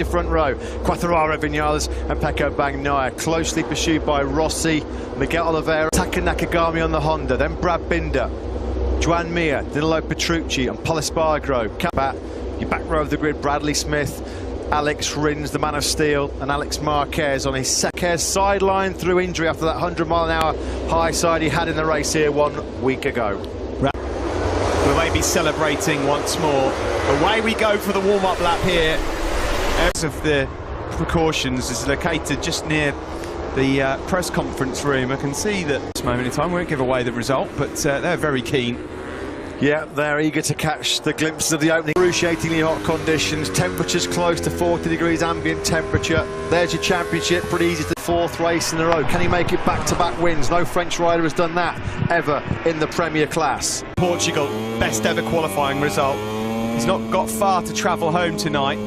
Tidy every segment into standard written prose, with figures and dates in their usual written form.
Front row, Quartararo, Vinales and Pecco Bagnaia, closely pursued by Rossi, Miguel Oliveira, Taka Nakagami on the Honda, then Brad Binder, Joan Mir, Danilo Petrucci and Pol Espargaro. Your back row of the grid, Bradley Smith, Alex Rins, the man of steel, and Alex Marquez on his second sideline through injury after that 100-mile-an-hour high side he had in the race here 1 week ago. We may be celebrating once more. Away we go for the warm-up lap here. Of the precautions is located just near the press conference room. I can see that at this moment in time we won't give away the result, but they're very keen. Yeah, they're eager to catch the glimpses of the opening. Excruciatingly hot conditions, temperatures close to 40 degrees ambient temperature. There's your championship, pretty easy to fourth race in a row. Can he make it back-to-back wins? No French rider has done that ever in the Premier class. Portugal, best ever qualifying result. He's not got far to travel home tonight.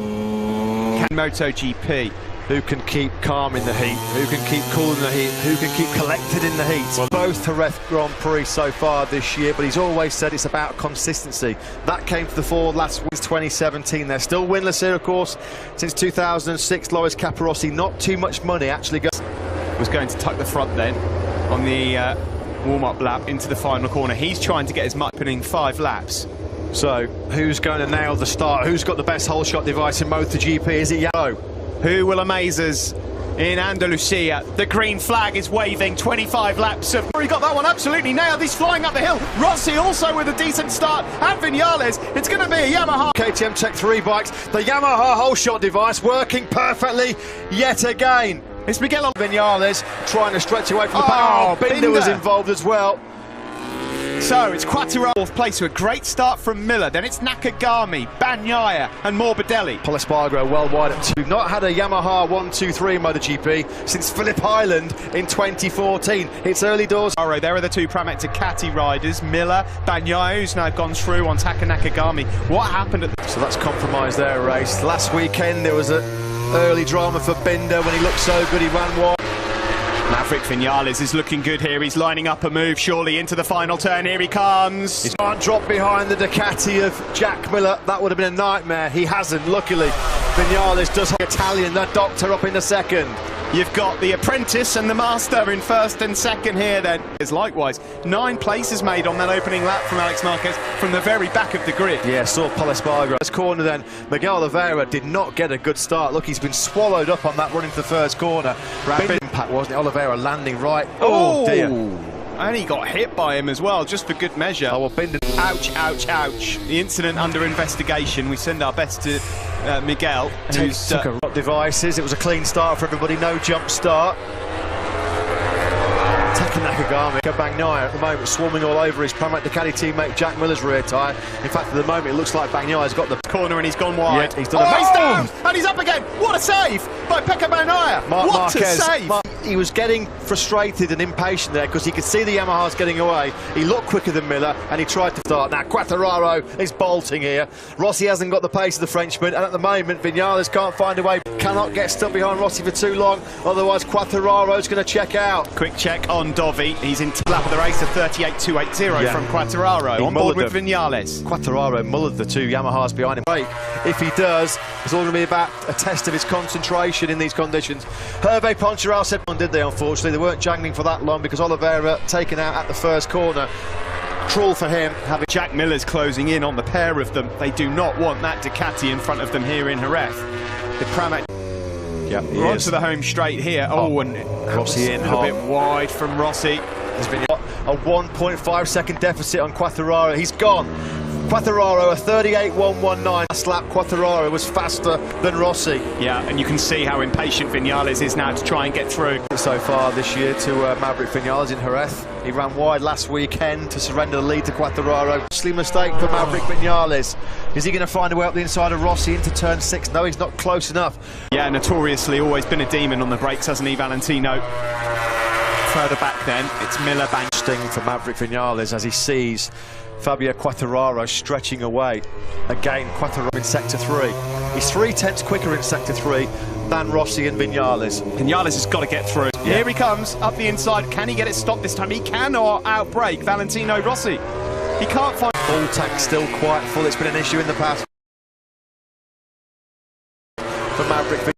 MotoGP. Who can keep calm in the heat? Who can keep cool in the heat? Who can keep collected in the heat? Well, both Jerez Grand Prix so far this year, but he's always said it's about consistency. That came to the fore last week, 2017. They're still winless here, of course, since 2006. Loris Capirossi, not too much money actually. Was going to tuck the front then on the warm-up lap into the final corner. He's trying to get as much, putting 5 laps. So, who's going to nail the start? Who's got the best whole shot device in MotoGP? Is it Yellow? Who will amaze us in Andalusia? The green flag is waving. 25 laps of... He got that one absolutely nailed. He's flying up the hill. Rossi also with a decent start. And Vinales. It's going to be a Yamaha. KTM Tech 3 bikes. The Yamaha whole shot device working perfectly yet again. It's Miguel Vinales trying to stretch away from the pack. Oh, Binder was involved as well. So it's Quartararo fourth place, so a great start from Miller. Then it's Nakagami, Bagnaia and Morbidelli. Pol Espargaro well wide at 2. We've not had a Yamaha 1-2-3 in MotoGP since Phillip Island in 2014. It's early doors. There are the two Pramac Ducati riders, Miller, Bagnaia, who's now gone through on Taka Nakagami. What happened at So that's compromised their race. Last weekend there was an early drama for Binder when he looked so good he ran wide. Maverick Vinales is looking good here. He's lining up a move surely into the final turn. Here he comes. He can't drop behind the Ducati of Jack Miller. That would have been a nightmare. He hasn't, luckily. Vinales does have Italian, the doctor up in the second. You've got the apprentice and the master in first and second here then. Likewise, 9 places made on that opening lap from Alex Marquez from the very back of the grid. Yeah, saw Pol Espargaro. This corner then, Miguel Oliveira did not get a good start. Look, he's been swallowed up on that run into the first corner. Rapid impact, wasn't it? Oliveira landing right. Oh dear. And he got hit by him as well, just for good measure. Oh, well, Binder. Ouch, ouch, ouch. The incident under investigation. We send our best to Miguel. Took a devices. It was a clean start for everybody, no jump start. Taka Nakagami, Bagnaia at the moment swarming all over his Pramac Ducati teammate Jack Miller's rear tyre. In fact, at the moment, it looks like Bagnaia's got the corner and he's gone wide. Yeah, he's done he's down! And he's up again! What a save by Pecco Bagnaia! What a save! He was getting frustrated and impatient there because he could see the Yamahas getting away. He looked quicker than Miller and he tried to start. Now, Quartararo is bolting here. Rossi hasn't got the pace of the Frenchman, and at the moment, Vinales can't find a way. Cannot get stuck behind Rossi for too long, otherwise Quartararo's going to check out. Quick check on Dovi. He's in lap of the race of 38.280 from Quartararo. On board with Vinales. Quartararo mullered the two Yamahas behind him. If he does, it's all going to be about a test of his concentration in these conditions. Hervé Poncharal said, did they, unfortunately? They weren't jangling for that long because Oliveira taken out at the first corner. Cruel for him. Jack Miller's closing in on the pair of them. They do not want that Ducati in front of them here in Jerez. The Pramac. Yeah, we're onto the home straight here. Oh, and Rossi in a bit wide from Rossi. There's been a 1.5 second deficit on Quartararo. He's gone. Quartararo, a 38.119. Last lap, Quartararo was faster than Rossi. Yeah, and you can see how impatient Vinales is now to try and get through. So far this year to Maverick Vinales in Jerez. He ran wide last weekend to surrender the lead to Quartararo. Costly mistake for Maverick Vinales. Is he going to find a way up the inside of Rossi into turn 6? No, he's not close enough. Yeah, notoriously always been a demon on the brakes, hasn't he, Valentino? Further back then, it's Miller bang. Sting for Maverick Vinales as he sees Fabio Quartararo stretching away. Again, Quartararo in sector 3. He's 3/10 quicker in sector 3 than Rossi and Vinales. Vinales has got to get through. Yeah. Here he comes, up the inside. Can he get it stopped this time? He cannot outbrake Valentino Rossi. He can't find... Full tank still quite full. It's been an issue in the past. for Maverick.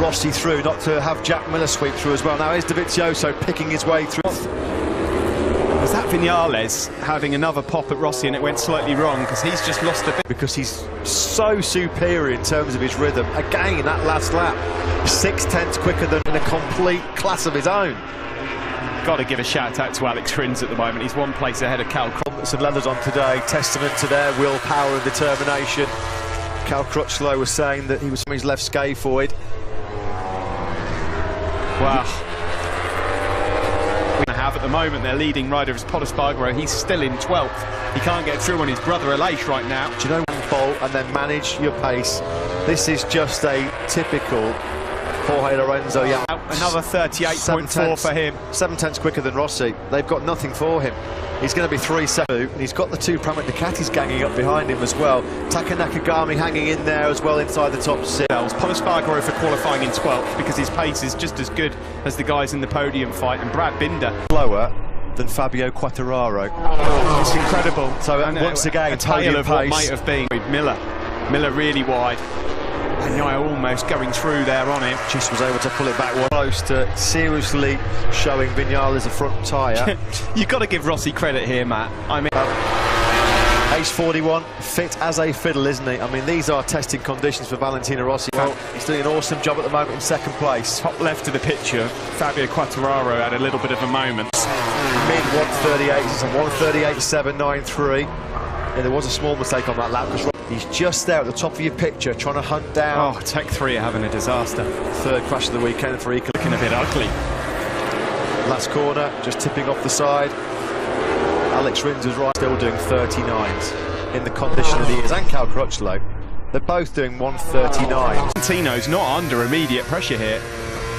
Rossi through, not to have Jack Miller sweep through as well. Now here's Dovizioso picking his way through. Was that Viñales having another pop at Rossi and it went slightly wrong because he's just lost a bit? Because he's so superior in terms of his rhythm. Again, that last lap, 6/10 quicker than in a complete class of his own. Got to give a shout out to Alex Rins at the moment. He's one place ahead of Cal. Some leathers on today, testament to their willpower and determination. Cal Crutchlow was saying that he was from his left scaphoid. Wow. We have at the moment their leading rider is Potter Spargaro. He's still in 12th. He can't get through on his brother Aleix right now. Do you know, bolt and then manage your pace? This is just a typical Jorge Lorenzo. Yeah, another 38.4 for him. 7/10 quicker than Rossi. They've got nothing for him. He's going to be 3-7, and he's got the two Pramac Ducatis ganging up behind him as well. Taka Nakagami hanging in there as well inside the top six. Potter Spargaro for qualifying in 12th because his pace is just as good as the guys in the podium fight, and Brad Binder slower than Fabio Quartararo. It's incredible. So once again, a tale of pace. What might have been. Miller really wide. And almost going through there on him. Just was able to pull it back close to seriously showing Viñales a front tyre. You've got to give Rossi credit here, Matt. I mean, Ace 41, fit as a fiddle, isn't he? I mean, these are testing conditions for Valentino Rossi. Well, he's doing an awesome job at the moment in second place. Top left of the picture, Fabio Quartararo had a little bit of a moment. Mid 138, it's a 138.793. Yeah, there was a small mistake on that lap because he's just there at the top of your picture trying to hunt down. Oh, Tech 3 are having a disaster. Third crash of the weekend for Eco. Looking a bit ugly. Last corner, just tipping off the side. Alex Rins is right, still doing 39s in the condition that he is, and Cal Crutchlow. They're both doing 139. Valentino's not under immediate pressure here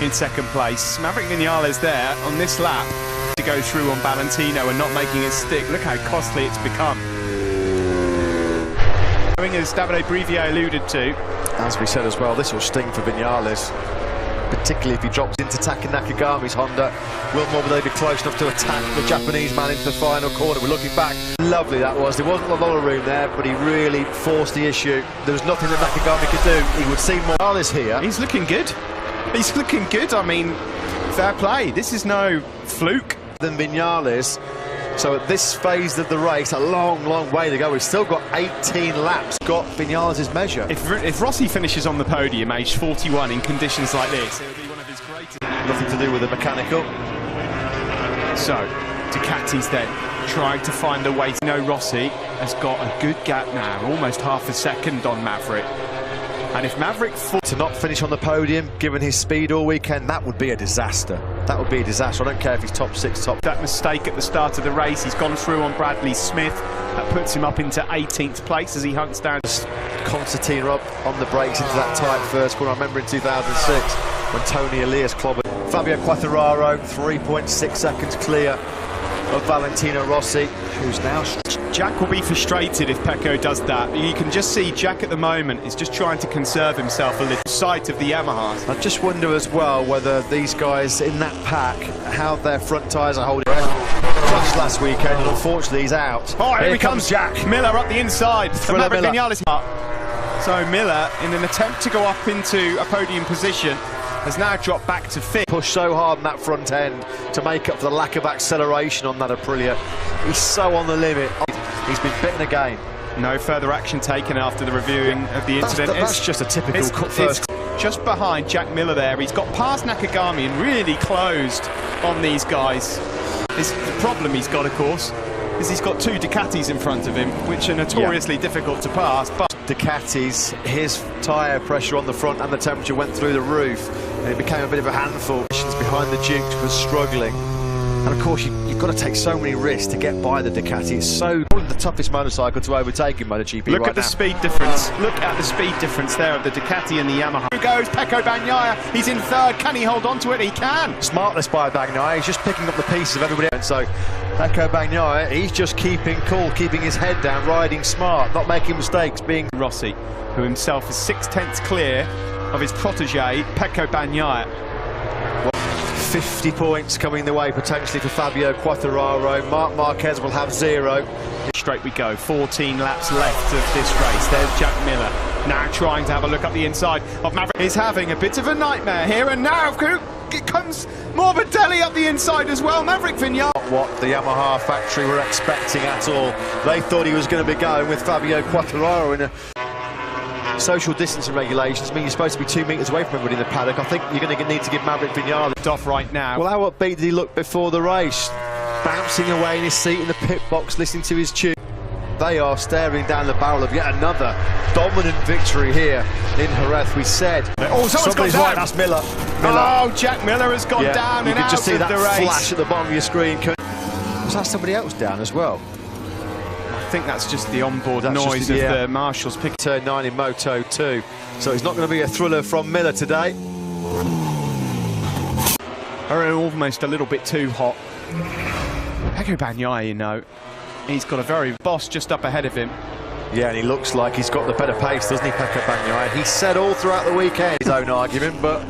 in second place. Maverick Viñales there on this lap to go through on Valentino and not making it stick. Look how costly it's become. As Davide Brivier alluded to. As we said as well, this will sting for Viñales, particularly if he drops into Taka Nakagami's Honda. Will they be close enough to attack the Japanese man into the final corner? We're looking back. Lovely that was. There wasn't a lot of room there, but he really forced the issue. There was nothing that Nakagami could do. He would see Morales here. He's looking good. He's looking good. I mean, fair play. This is no fluke. Than Viñales. So at this phase of the race, a long way to go. We've still got 18 laps. Got Viñales' measure. If Rossi finishes on the podium, aged 41, in conditions like this, it'll be one of his greatest. Nothing to do with the mechanical. So, Ducati's then trying to find a way. Rossi has got a good gap now, almost half a second on Maverick. And if Maverick to not finish on the podium, given his speed all weekend, that would be a disaster. That would be a disaster. I don't care if he's top 6, top. That mistake at the start of the race, he's gone through on Bradley Smith. That puts him up into 18th place as he hunts down. Concertina up on the brakes into that tight first corner. I remember in 2006 when Tony Elias clobbered Fabio Quartararo, 3.6 seconds clear of Valentino Rossi, who's now... Jack will be frustrated if Pecco does that. You can just see Jack at the moment is just trying to conserve himself a little sight of the Yamahas. I just wonder as well whether these guys in that pack, how their front tyres are holding. Crashed last weekend, and unfortunately he's out. Oh, here comes Jack Miller up the inside. Thriller Miller. So Miller, in an attempt to go up into a podium position, has now dropped back to 5th. Pushed so hard in that front end to make up for the lack of acceleration on that Aprilia. He's so on the limit. He's been bitten again. No further action taken after the reviewing of the incident. That's just a typical first. It's just behind Jack Miller there. He's got past Nakagami and really closed on these guys. The problem he's got, of course, is he's got 2 Ducatis in front of him, which are notoriously difficult to pass. But Ducatis, his tyre pressure on the front and the temperature went through the roof, and it became a bit of a handful. Behind the Duke was struggling. And of course, you've got to take so many risks to get by the Ducati. It's so the toughest motorcycle to overtake in MotoGP. Look at the speed difference. Look at the speed difference there of the Ducati and the Yamaha. Here goes Pecco Bagnaia. He's in 3rd. Can he hold on to it? He can. Smartless by Bagnaia. He's just picking up the pieces of everybody else. So Pecco Bagnaia, he's just keeping cool, keeping his head down, riding smart, not making mistakes. Being Rossi, who himself is 6/10 clear of his protege Pecco Bagnaia. 50 points coming the way potentially for Fabio Quartararo. Marc Marquez will have 0. Straight we go, 14 laps left of this race. There's Jack Miller, Now trying to have a look up the inside of Maverick. He's having a bit of a nightmare here, and now it comes Morbidelli up the inside as well. Maverick Vinales. What the Yamaha factory were expecting at all. They thought he was going to be going with Fabio Quartararo in a social distancing regulations mean you're supposed to be 2 metres away from everybody in the paddock. I think you're going to need to give Maverick Vinales off right now. Well, how upbeat did he look before the race? Bouncing away in his seat in the pit box, listening to his tune. They are staring down the barrel of yet another dominant victory here in Jerez. We said, oh, somebody's right, that's Miller. Oh, Jack Miller has gone down and out of the race. You can just see that flash at the bottom of your screen. Was that somebody else down as well? I think that's just the onboard noise of the marshals picking. Turn 9 in Moto 2, so it's not going to be a thriller from Miller today. Almost a little bit too hot. Pecco Bagnaia, you know, he's got a very boss just up ahead of him. Yeah, and he looks like he's got the better pace, doesn't he, Pecco Bagnaia? He said all throughout the weekend his own argument, but...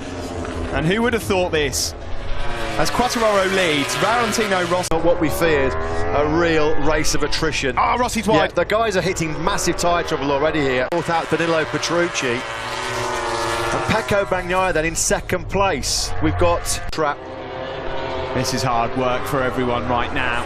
And who would have thought this? As Quartararo leads, Valentino Rossi... What we feared, a real race of attrition. Ah, Rossi's wide. Yeah, the guys are hitting massive tyre trouble already here. Fourth out Danilo Petrucci. And Pecco Bagnaia then in second place. We've got trap. This is hard work for everyone right now.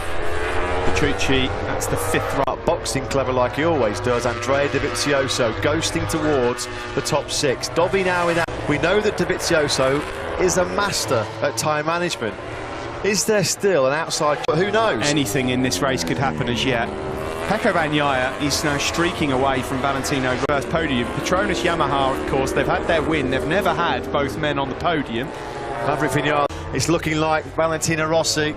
Petrucci, that's the 5th run. Boxing clever like he always does. Andrea Dovizioso ghosting towards the top 6. Dovi now in that. We know that Dovizioso is a master at time management. Is there still an outside? But who knows? Anything in this race could happen as yet. Pecco Bagnaia is now streaking away from Valentino. First podium. Petronas Yamaha, of course, they've had their win. They've never had both men on the podium. Maverick Vinales. It's looking like Valentino Rossi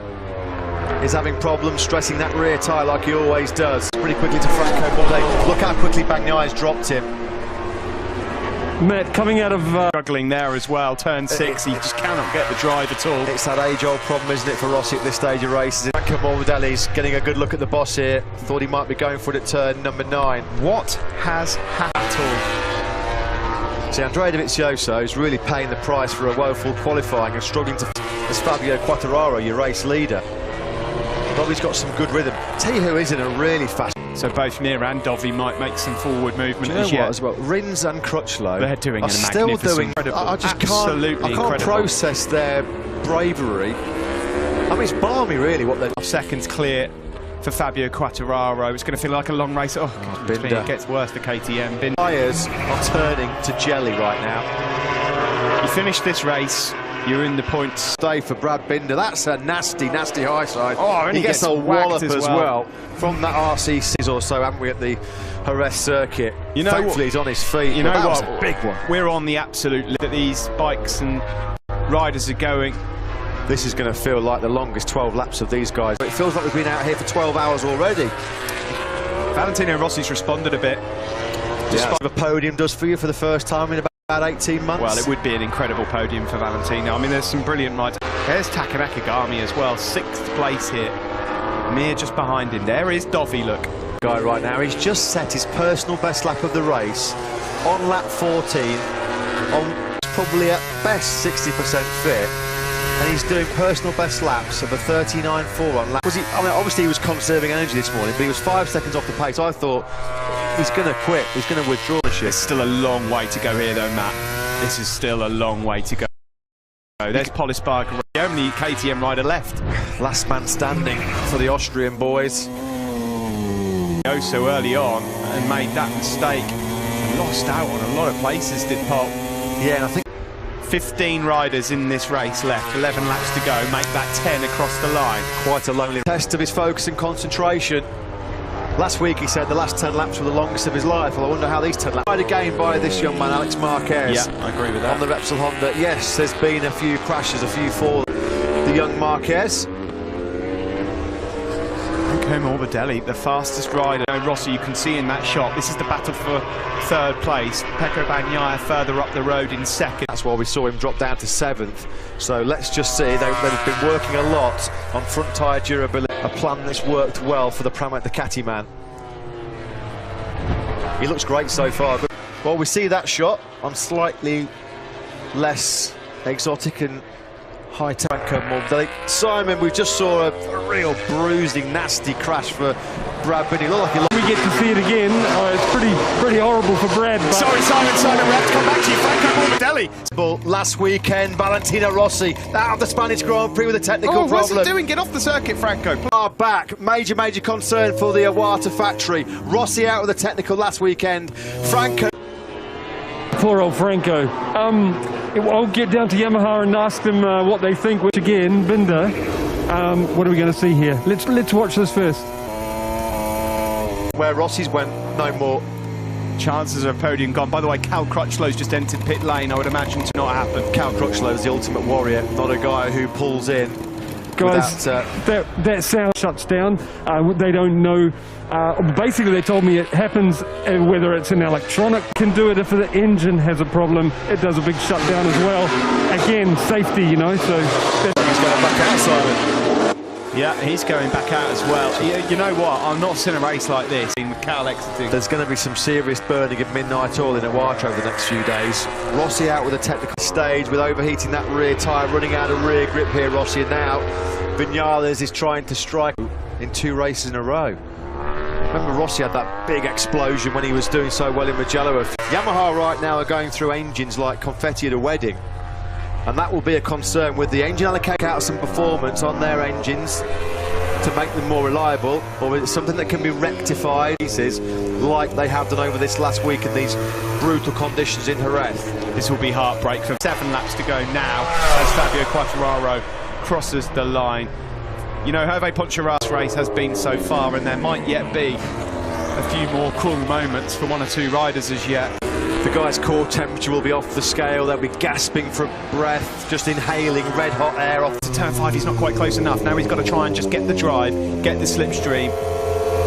is having problems stressing that rear tyre like he always does. Pretty quickly to Franco Morbidelli. Look how quickly Bagnaia's dropped him. Matt, coming out of... Struggling there as well, turn 6, he just cannot get the drive at all. It's that age-old problem, isn't it, for Rossi at this stage of races. Franco Morbidelli's getting a good look at the boss here. Thought he might be going for it at turn number 9. What has happened at all? See, Andrea Dovizioso is really paying the price for a woeful qualifying and struggling to... as Fabio Quartararo, your race leader. Dovi's got some good rhythm. Tell you who is in a really fast... So both Mir and Dovi might make some forward movement as well. Rins and Crutchlow they're doing are still doing. I just can't process their bravery. I mean, it's balmy, really, what they're doing. Seconds clear for Fabio Quartararo. It's going to feel like a long race. Oh, God, it gets worse, the KTM. Tyres are turning to jelly right now. You finish this race, you're in the points. Stay for Brad Binder. That's a nasty, nasty high side. Oh, and he gets a wallop as well from that RC6 or so, haven't we, at the Jerez circuit? You know, thankfully he's on his feet. You know that what? Was a big one. We're on the absolute limit that these bikes and riders are going. This is going to feel like the longest 12 laps of these guys. It feels like we've been out here for 12 hours already. Valentino Rossi's responded a bit. Just what a podium does for you for the first time in about 18 months. Well, it would be an incredible podium for Valentino. I mean, there's some brilliant rides. There's Taka Nakagami as well, 6th place here. Mir just behind him. There is Dovi, look. Guy right now, he's just set his personal best lap of the race on lap 14, on probably at best 60% fit, and he's doing personal best laps of a 39.4 on lap. I mean, obviously he was conserving energy this morning, but he was 5 seconds off the pace. I thought he's going to quit, he's going to withdraw the shit. There's still a long way to go here though, Matt. This is still a long way to go. There's Polispark, the only KTM rider left. Last man standing for the Austrian boys. Go so early on and made that mistake and lost out on a lot of places, did Pop. Yeah, and I think 15 riders in this race left, 11 laps to go, make that 10 across the line. Quite a lonely test of his focus and concentration. Last week he said the last 10 laps were the longest of his life. Well, I wonder how these 10 laps... Again by this young man, Alex Marquez. Yeah, I agree with that. On the Repsol Honda. Yes, there's been a few crashes, a few falls. The young Marquez. Franco Morbidelli, the fastest rider. Rossi, you can see in that shot, this is the battle for 3rd place. Pecco Bagnaia further up the road in 2nd. That's why we saw him drop down to 7th. So let's just see, they've been working a lot on front tyre durability. A plan that's worked well for the Pramac Ducati man. He looks great so far. Well, we see that shot on slightly less exotic and high tanker Morbidelli. Simon, we just saw a real bruising, nasty crash for Brad Binney. Look like We get to see it again. It's pretty horrible for Brad. But Sorry, Simon, we have to come back to you. Franco Morbidelli. Last weekend, Valentino Rossi out of the Spanish Grand Prix with a technical problem. What's he doing? Get off the circuit, Franco. Are back. Major concern for the Iwata factory. Rossi out with a technical last weekend. Franco. poor old Franco. I'll get down to Yamaha and ask them what they think. Which again, Binder. What are we going to see here? Let's watch this first. Where Rossi's went, no more. Chances of a podium gone. By the way, Cal Crutchlow's just entered pit lane. I would imagine to not happen. Cal Crutchlow is the ultimate warrior, not a guy who pulls in. Guys, that sound shuts down. They don't know. Basically, they told me it happens whether it's an electronic can do it. If the engine has a problem, it does a big shutdown as well. Again, safety, you know. So he's going back out, Simon. Yeah, he's going back out as well. You know what? I'm not seeing a race like this with Cal exiting. There's going to be some serious burning of midnight oil in Iwata over the next few days. Rossi out with a technical stage with overheating that rear tyre, running out of rear grip here, Rossi. And now Viñales is trying to strike in 2 races in a row. Remember Rossi had that big explosion when he was doing so well in Mugello. Yamaha right now are going through engines like confetti at a wedding. And that will be a concern with the engine allocate out some performance on their engines to make them more reliable, or is it something that can be rectified like they have done over this last week in these brutal conditions in Jerez? This will be heartbreak for 7 laps to go now as Fabio Quartararo crosses the line. You know, Hervé Ponchara's race has been so far, and there might yet be a few more cool moments for 1 or 2 riders as yet. The guy's core temperature will be off the scale. They'll be gasping for breath, just inhaling red hot air off. To turn 5, he's not quite close enough. Now he's got to try and just get the drive, get the slipstream.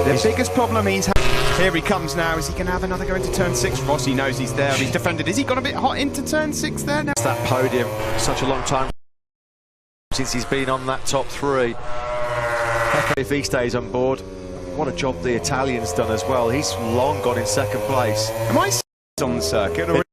The biggest problem he's had. Here he comes now. Is he going to have another go into turn 6? Rossi knows he's there. He's defended. Is he got a bit hot into turn 6 there now? It's that podium. Such a long time since he's been on that top 3. If he stays on board, what a job the Italian's done as well. He's long gone in 2nd place. Am I on the circuit? Or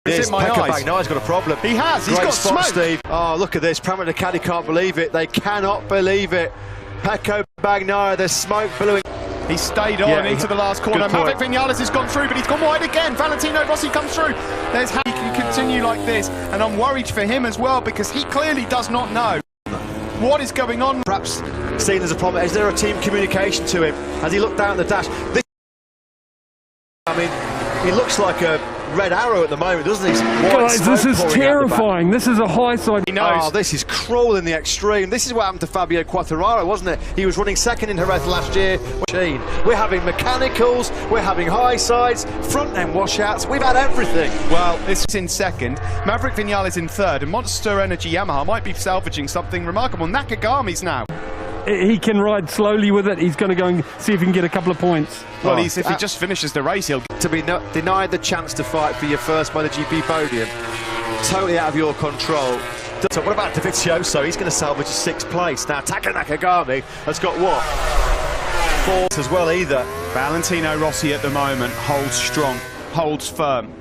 is it my Pecco eyes? Bagnaia's got a problem. He has. He's Great got spot, smoke. Steve. Oh, look at this. Pramod Ducati can't believe it. They cannot believe it. Pecco Bagnaia, there's smoke billowing. He stayed on into the last corner. Maverick Viñales has gone through, but he's gone wide again. Valentino Rossi comes through. There's how he can continue like this, and I'm worried for him as well because he clearly does not know what is going on. Perhaps seen as a problem. Is there a team communication to him? Has he looked down at the dash? I mean, he looks like a red arrow at the moment, doesn't he? Guys, this is terrifying. This is a high side. He knows. Oh, this is cruel in the extreme. This is what happened to Fabio Quartararo, wasn't it? He was running 2nd in Jerez last year. We're having mechanicals, we're having high sides, front end washouts, we've had everything. Well, this is in 2nd, Maverick Viñales in 3rd, and Monster Energy Yamaha might be salvaging something remarkable. Nakagami's now. He can ride slowly with it. He's going to go and see if he can get a couple of points. Well, if he just finishes the race, he'll... To be denied the chance to fight for your first MotoGP podium, totally out of your control. So what about Dovizioso? He's going to salvage a 6th place. Now, Taka Nakagami has got what? 4th as well either. Valentino Rossi at the moment holds strong, holds firm,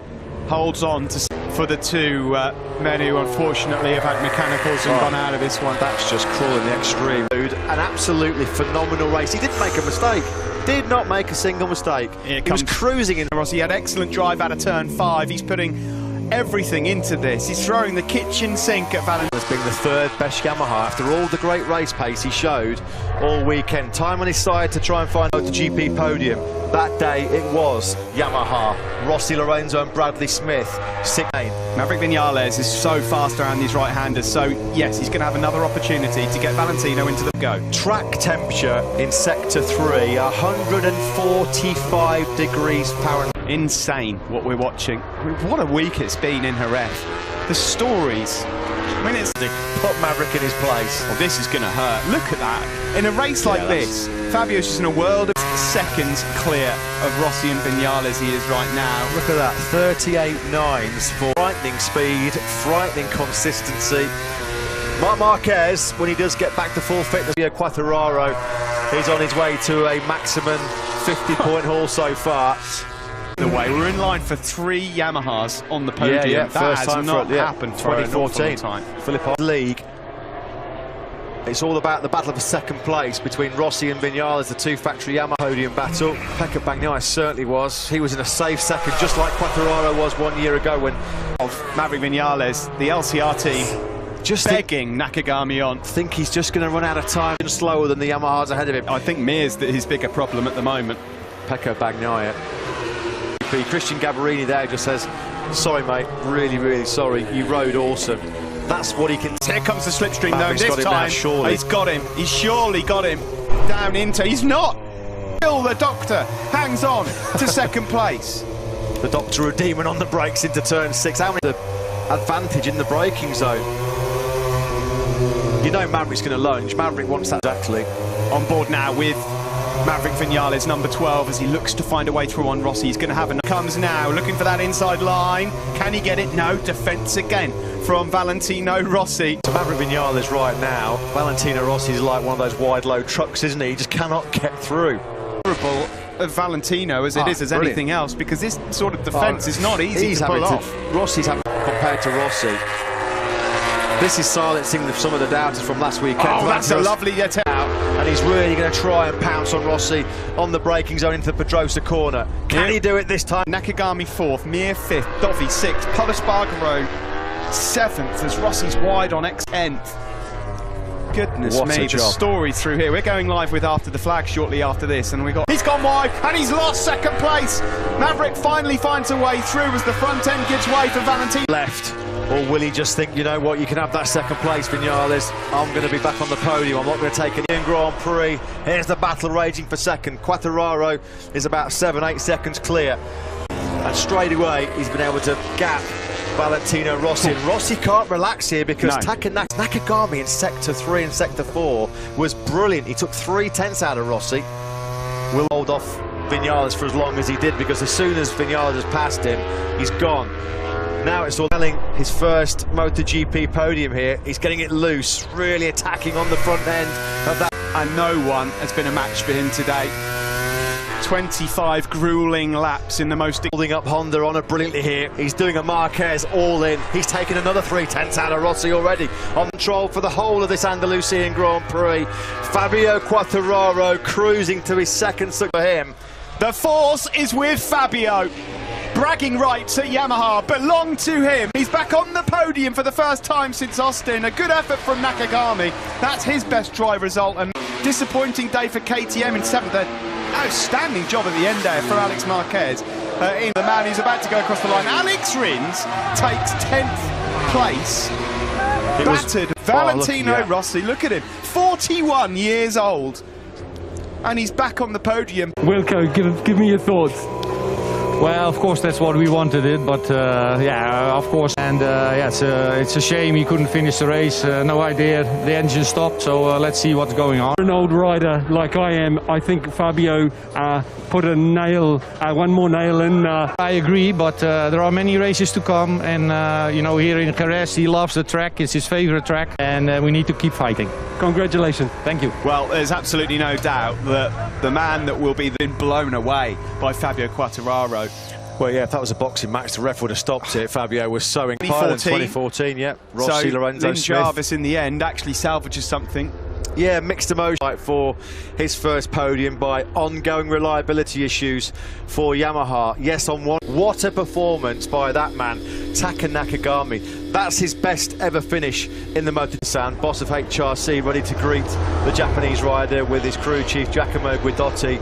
holds on for the 2 men who unfortunately have had mechanicals and gone out of this one. That's just cruel in the extreme. An absolutely phenomenal race. He didn't make a mistake. Did not make a single mistake. He was cruising in. Rossi had excellent drive out of turn 5. He's putting everything into this. He's throwing the kitchen sink at Valentino. Has been the 3rd best Yamaha after all the great race pace he showed all weekend. Time on his side to try and find out the GP podium. That day it was Yamaha, Rossi Lorenzo and Bradley Smith. 6th. Maverick Viñales is so fast around these right-handers, so yes, he's going to have another opportunity to get Valentino into the go. Track temperature in Sector 3, 145 degrees Fahrenheit. Insane what we're watching. I mean, what a week it's been in Jerez. The stories. I mean, it's... Put Maverick in his place. Well, this is going to hurt. Look at that. In a race like this, Fabio's just in a world of seconds clear of Rossi and Viñales he is right now. Look at that, 38.9s for frightening speed, frightening consistency. Marc Marquez, when he does get back to full fitness, Quartararo, he's on his way to a maximum 50-point haul so far. The way we're in line for 3 Yamahas on the podium. Yeah, that first has time not for happened for 2014 time. Philip League. It's all about the battle for second place between Rossi and Vinales, the two factory Yamaha podium battle. Pekka Bagnaia certainly was. He was in a safe second, just like Quartararo was 1 year ago when... Of Maverick Vinales, the LCR team, just begging Nakagami on. I think he's just going to run out of time and slower than the Yamahas ahead of him. I think Mir's his bigger problem at the moment. Pekka Bagnaia. Christian Gavarini there just says, sorry mate, really, really sorry, you rode awesome. That's what he can... Here comes the slipstream though, this time now, surely. He's got him, he's surely got him down into... He's not! Still the Doctor hangs on to second place. The Doctor a demon on the brakes into turn 6. How many the advantage in the braking zone? You know Maverick's going to lunge. Maverick wants that exactly. On board now with Maverick Vinales, number 12, as he looks to find a way through on Rossi. He's going to have comes now, looking for that inside line. Can he get it? No, defence again from Valentino Rossi. So Maverick Vinales right now, Valentino Rossi is like one of those wide load trucks, isn't he? He just cannot get through. Of Valentino as it is as brilliant. Anything else, because this sort of defence is not easy to pull off. Rossi's having compared to Rossi. This is silencing some of the doubters from last weekend. Oh, that's a lovely out, and he's really going to try and pounce on Rossi on the braking zone into the Pedrosa corner. Can he do it this time? Nakagami 4th, Mir 5th, Dovi 6th, Polispargaro 7th as Rossi's wide on X 10th. Goodness me, the story through here. We're going live with After the Flag shortly after this, and he's gone wide and he's lost second place. Maverick finally finds a way through as the front end gives way for Valentino. Left. Or will he just think, you know what, you can have that second place, Vinales. I'm going to be back on the podium. I'm not going to take an Grand Prix. Here's the battle raging for second. Quartararo is about 7-8 seconds clear. And straight away, he's been able to gap Valentino Rossi. And Rossi can't relax here because Nakagami in Sector 3 and Sector 4 was brilliant. He took 3/10 out of Rossi. Will hold off Vinales for as long as he did, because as soon as Vinales has passed him, he's gone. Now it's all telling his first MotoGP podium here. He's getting it loose, really attacking on the front end of that. And no one has been a match for him today. 25 gruelling laps in the most... Holding up Honda on it brilliantly here. He's doing a Marquez all in. He's taken another 3/10 out of Rossi already. On control for the whole of this Andalusian Grand Prix. Fabio Quartararo cruising to his second for him. The force is with Fabio. Bragging rights at Yamaha belong to him. He's back on the podium for the first time since Austin. A good effort from Nakagami. That's his best drive result. And disappointing day for KTM in 7th. Outstanding job at the end there for Alex Marquez. The man who's about to go across the line. Alex Rins takes 10th place. Battered Valentino Rossi. Look at him. 41 years old. And he's back on the podium. Wilco, give me your thoughts. Well, of course, that's what we wanted it, but yeah, of course. And yeah, it's a shame he couldn't finish the race. No idea, the engine stopped, so let's see what's going on. For an old rider like I am, I think Fabio put a nail, one more nail in. I agree, but there are many races to come, and you know, here in Jerez, he loves the track. It's his favorite track, and we need to keep fighting. Congratulations. Thank you. Well, there's absolutely no doubt that the man that will be blown away by Fabio Quartararo. Well, yeah, if that was a boxing match, the ref would have stopped it. Fabio was so inspired in 2014, yeah. Rossi, so Lorenzo Lynn Smith. Jarvis in the end actually salvages something. Yeah, mixed emotion for his first podium by ongoing reliability issues for Yamaha. Yes, on one. What a performance by that man, Taka Nakagami. That's his best ever finish in the MotoGP. Boss of HRC ready to greet the Japanese rider with his crew chief Giacomo Guidotti